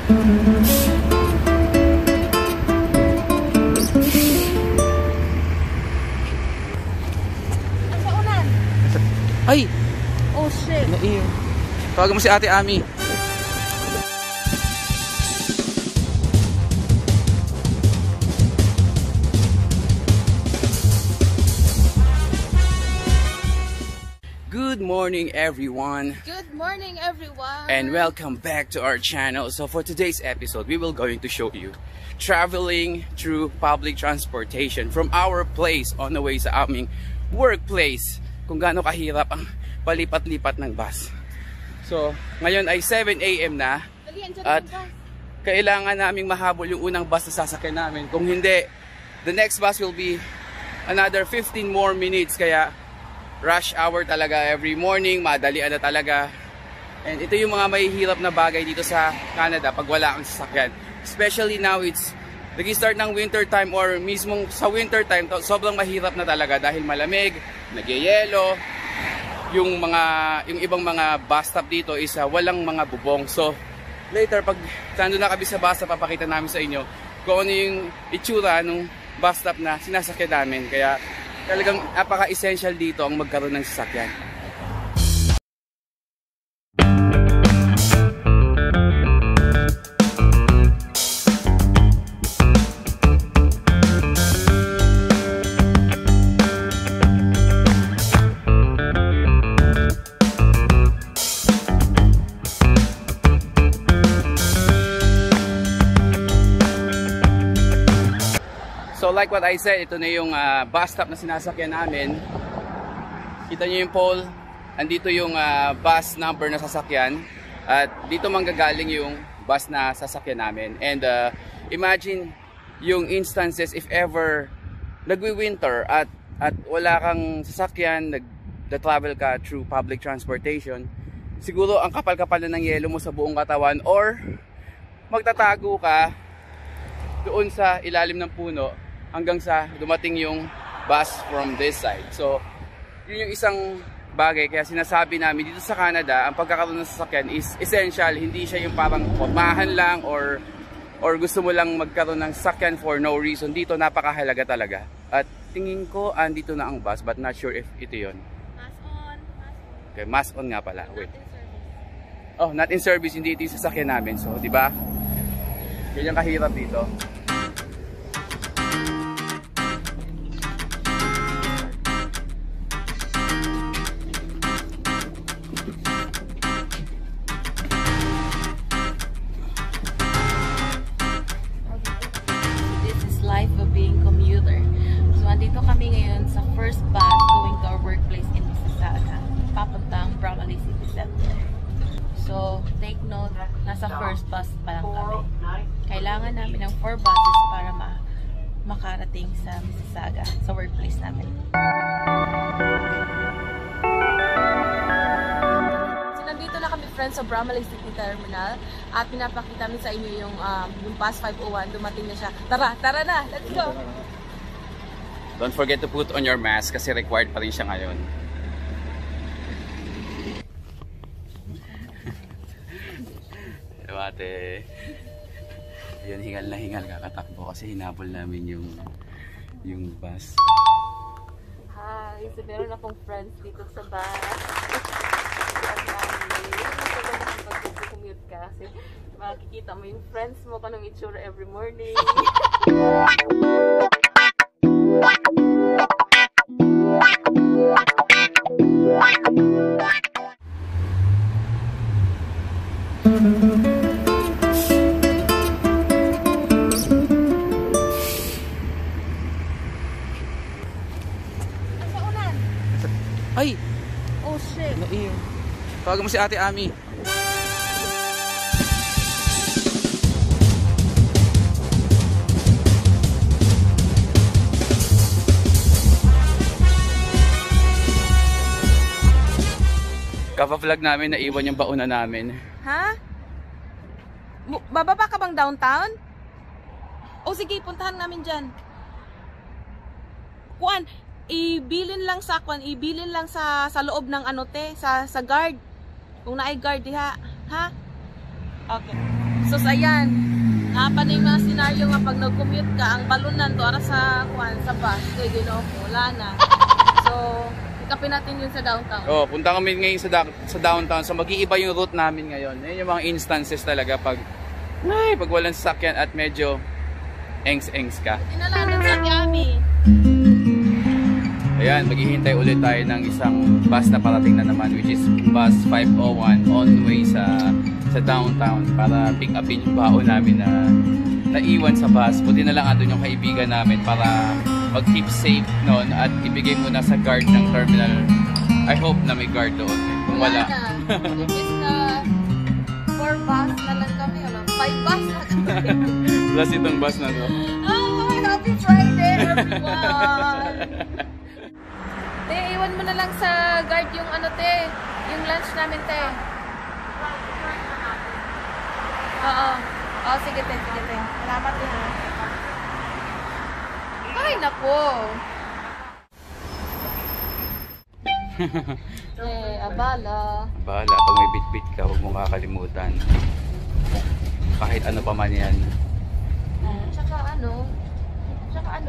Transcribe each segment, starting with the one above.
Ay! Oh shit! Naiyo. Tawagan mo si Ate Ami. Good morning everyone! Good morning everyone! And welcome back to our channel. So for today's episode, we will going to show you traveling through public transportation from our place on the way sa aming workplace. Kung gaano kahirap ang palipat-lipat ng bus. So, ngayon ay 7 AM na at kailangan naming mahabol yung unang bus na sasakyan namin. Kung hindi, the next bus will be another 15 more minutes. Kaya rush hour talaga every morning, madalian na talaga. And ito yung mga mahihirap na bagay dito sa Canada pag wala kang sasakyan. Especially now, it's nag-start ng winter time or mismong sa winter time, sobrang mahirap na talaga dahil malamig, nagyayelo, yung ibang mga bus stop dito is walang mga bubong. So later pag nandun na kami sa bus stop, papakita namin sa inyo kung ano yung itsura ng bus stop na sinasakyan namin. Kaya talagang napaka-essential dito ang magkaroon ng sasakyan. So like what I said, ito na yung bus stop na sinasakyan namin. Kita nyo yung pole, andito yung bus number na sasakyan. At dito manggagaling yung bus na sasakyan namin. And imagine yung instances if ever nagwi-winter at wala kang sasakyan, nag-travel ka through public transportation. Siguro ang kapal-kapal na ng yelo mo sa buong katawan or magtatago ka doon sa ilalim ng puno hanggang sa dumating yung bus from this side. So, yun yung isang bagay. Kaya sinasabi namin dito sa Canada, ang pagkakaroon ng sasakyan is essential. Hindi siya yung parang formahan lang or gusto mo lang magkaroon ng sasakyan for no reason. Dito napakahalaga talaga. At tingin ko, andito na ang bus but not sure if ito yun. Mask on. Okay, mask on nga pala. Wait. Oh, not in service. Hindi ito yung sasakyan namin. So, di ba? Ganyan kahirap dito. Life of being commuter. So, andito kami ngayon sa first bus going to our workplace in Mississauga, papuntang Bramalea City Center. So, take note, nasa first bus pa lang kami. Kailangan namin ng 4 buses para makarating sa Mississauga, sa workplace namin. Nandito na kami friends sa Bramalea City Terminal at pinapakita namin sa inyo yung bus 501, dumating na siya. Tara na, let's go! Don't forget to put on your mask kasi required pa rin siya ngayon. Ate, yun, hingal na hingal kakatakbo kasi hinabol namin yung bus. Hi, so meron akong friends dito sa bus. Commute ka kasi makikita mo yung friends mo kung anong itsura every morning. Ay! Oh shit! Naiyo. Tawagan mo si Ate Ami. Kapa-vlog namin, naiwan yung bauna namin. Ha? Bababa ka bang downtown? O sige, puntahan namin dyan. Kuan, ibilin lang sa loob ng ano te, sa guard. Kung naay guard diha, ha? Okay. So ayan, pa na yung mga senaryo nga pag nag-commute ka, ang balunan to ara sa bus, kaya wala na. So, ikapin natin yun sa downtown. Oh, punta kami ngayon sa downtown. So mag-iiba yung route namin ngayon. Yan yung mga instances talaga pag walang sasakyan at medyo engs-engs ka. Inalanan sa Miami. Ayan, maghihintay ulit tayo ng isang bus na parating na naman, which is bus 501 on the way sa downtown para pick upin yung baon namin na naiwan sa bus. Buti na lang andun yung kaibigan namin para mag-keep safe noon at ibigay muna sa guard ng terminal. I hope na may guard doon. Kung wala. Imbis na 4 bus na lang kami, 5 bus na kami. Plus itong bus na to. Oh, happy Friday everyone! Te, iwan mo na lang sa guard yung yung lunch namin, te. Oo. Oh, sige, te. Salamat din, ha. Ay, nako. Abala. Abala. Pag may bit-bit ka, huwag mong kakalimutan. Kahit ano pa man yan. Tsaka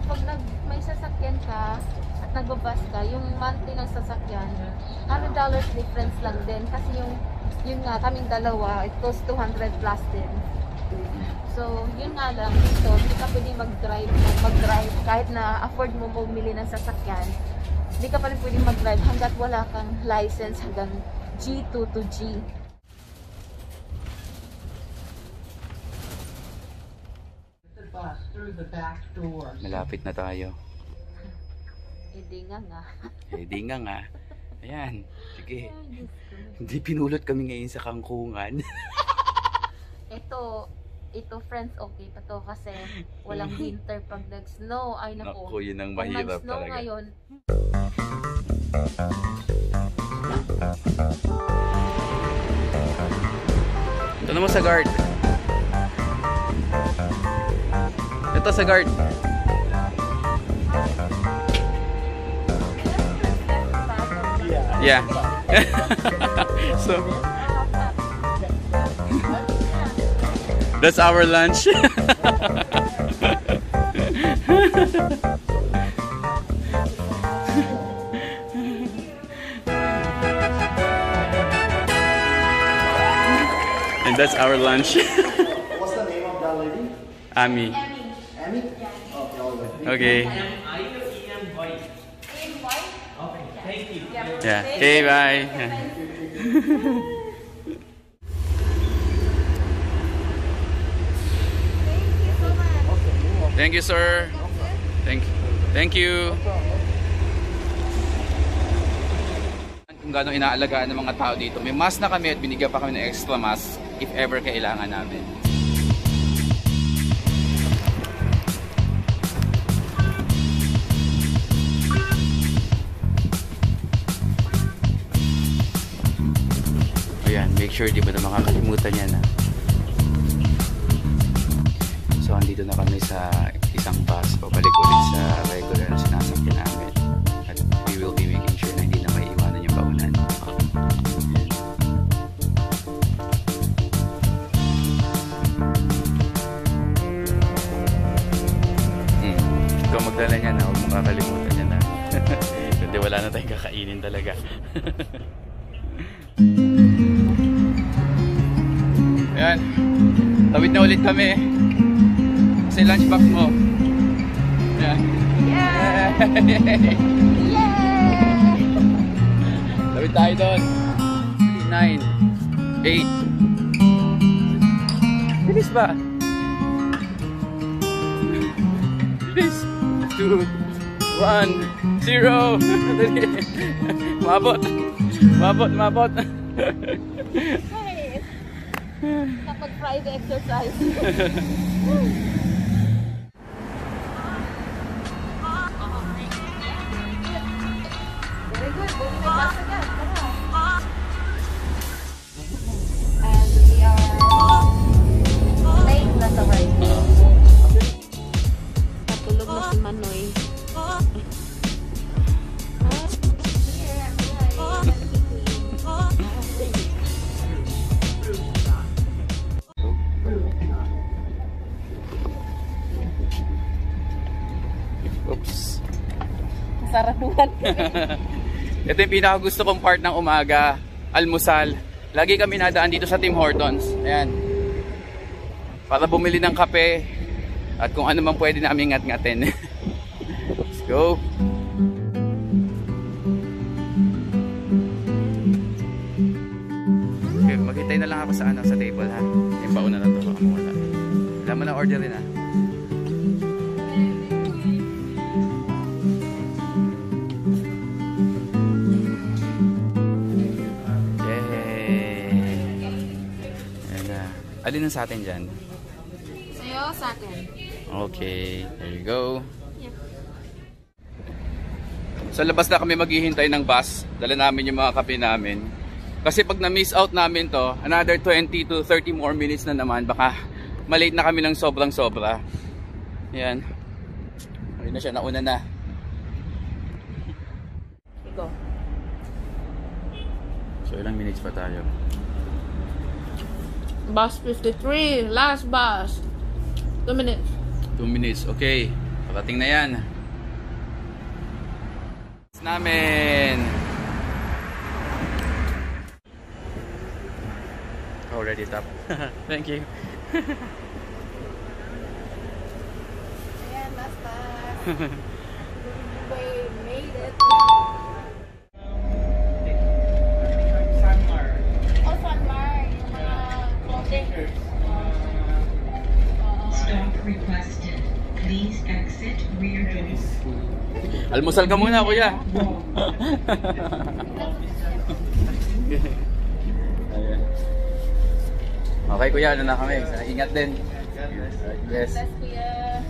pag may sasakyan ka at nagbabas ka, yung monthly ng sasakyan, $100 difference lang din. Kasi yun nga, kaming dalawa, it costs 200 plus din. So, yun nga lang, dito, hindi ka pwede mag-drive, kahit na afford mo bumili ng sasakyan, hindi ka pa rin pwede mag-drive hanggat wala kang license hanggang G2 to G. Malapit na tayo. Hindi nga. Hindi nga. Ayan. Sige. Hindi pinulot kami ngayon sa kangkungan. Ito friends, okay pa to kasi walang winter pag nag-snow. Ay naku. Naku, yun ang mahirap talaga. Kung nag-snow ngayon. Ito naman sa guard. Ito sa guard. Yeah. So that's our lunch. And that's our lunch. What's the name of that lady? Ami. Amy? Okay, all right. Okay. I-am white. Okay, thank you. Yeah. Okay, bye. Thank you, sir. Thank you. Kung gaano inaalagaan ng mga tao dito. May mask na kami at binigyan pa kami ng extra mask if ever kailangan namin. Ayan, make sure di ba na makakalimutan yan, ha? So, andito na kami sa isang bus. Pabalik ulit sa regular na sinasakyan namin. At we will be making sure na hindi na may iwanan yung baunan. Ikaw magdala niya na. Huwag mong kakalimutan niya na. Kundi wala na tayong kakainin talaga. Ayan. Tawid na ulit kami. Kasi lunchbox mo. Ayan. Yay! Tawid tayo doon. 9, 8. Bilis ba? Bilis. 2, 1, 0. Mabot. Kapag Friday exercise. Very good. Buti may bus agad. Tara. And we are late na sa work. Natulog na si Manoy. Saraduhan. Ito yung pinakagusto kong part ng umaga, almusal. Lagi kami nadaan dito sa Tim Hortons. Ayan. Para bumili ng kape at kung ano man pwede namin ngat-ngatin. Let's go. Okay, maghintay na lang ako sa sa table ha. Yung bauna na to, baka mawala. Wala mo na order rin ha. Alin ang sa atin dyan? Sa'yo, sa akin. Okay, there you go. Yep. Sa labas na kami maghihintay ng bus. Dala namin yung mga kape namin. Kasi pag na-miss out namin to, another 20 to 30 more minutes na naman. Baka malate na kami ng sobrang-sobra. Yan. Ayun na siya, nauna na. Go. So ilang minutes pa tayo? Bus 53, last bus. 2 minutes. 2 minutes, okay. Parating na yan. Namin. Already top. Thank you. Ayan, last bus. We made it. Sanmar. Oh, Sanmar. Yung mga clothing. Stop requested. Please exit rear door. Almusal ka muna, kuya. Okay, kuya, ano na kami? Ingat din. Yes. Bless, kuya.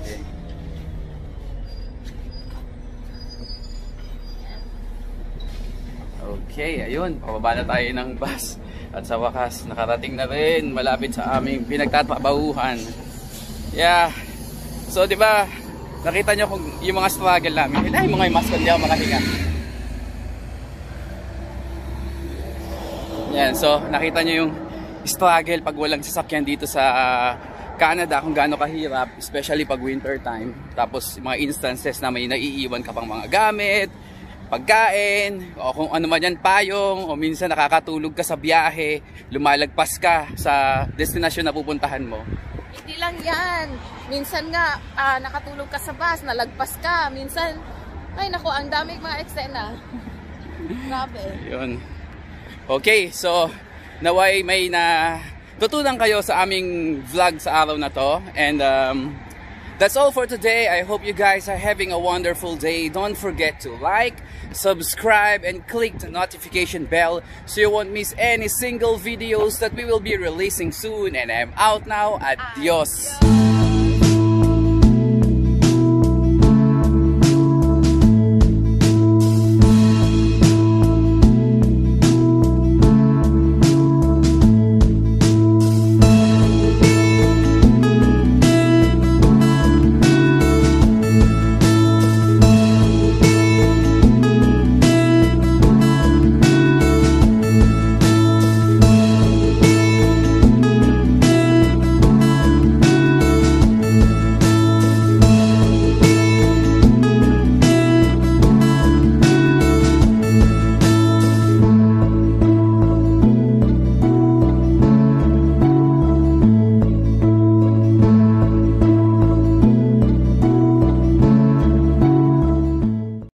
Okay, ayun. Pababa na tayo ng bus. At sa wakas, nakarating na rin. Malapit sa aming pinagtatrabahuhan. Yeah. So, di ba, nakita nyo kung yung mga struggle namin. Ay, mga mask, hindi ako makahinga. Yan, so, nakita nyo yung struggle pag walang sasakyan dito sa Canada, kung gaano kahirap, especially pag winter time. Tapos, mga instances na may naiiwan ka pang mga gamit, pagkain, o kung ano man yan, payong, o minsan nakakatulog ka sa biyahe, lumalagpas ka sa destinasyon na pupuntahan mo. Hindi lang yan. Minsan nga, nakatulog ka sa bus, nalagpas ka. Minsan, ay naku, ang daming mga eksena. Grabe. Yun. Okay, so, naway may na tutunan kayo sa aming vlog sa araw na to. And, that's all for today. I hope you guys are having a wonderful day. Don't forget to like, subscribe, and click the notification bell so you won't miss any single videos that we will be releasing soon. And I'm out now. Adios.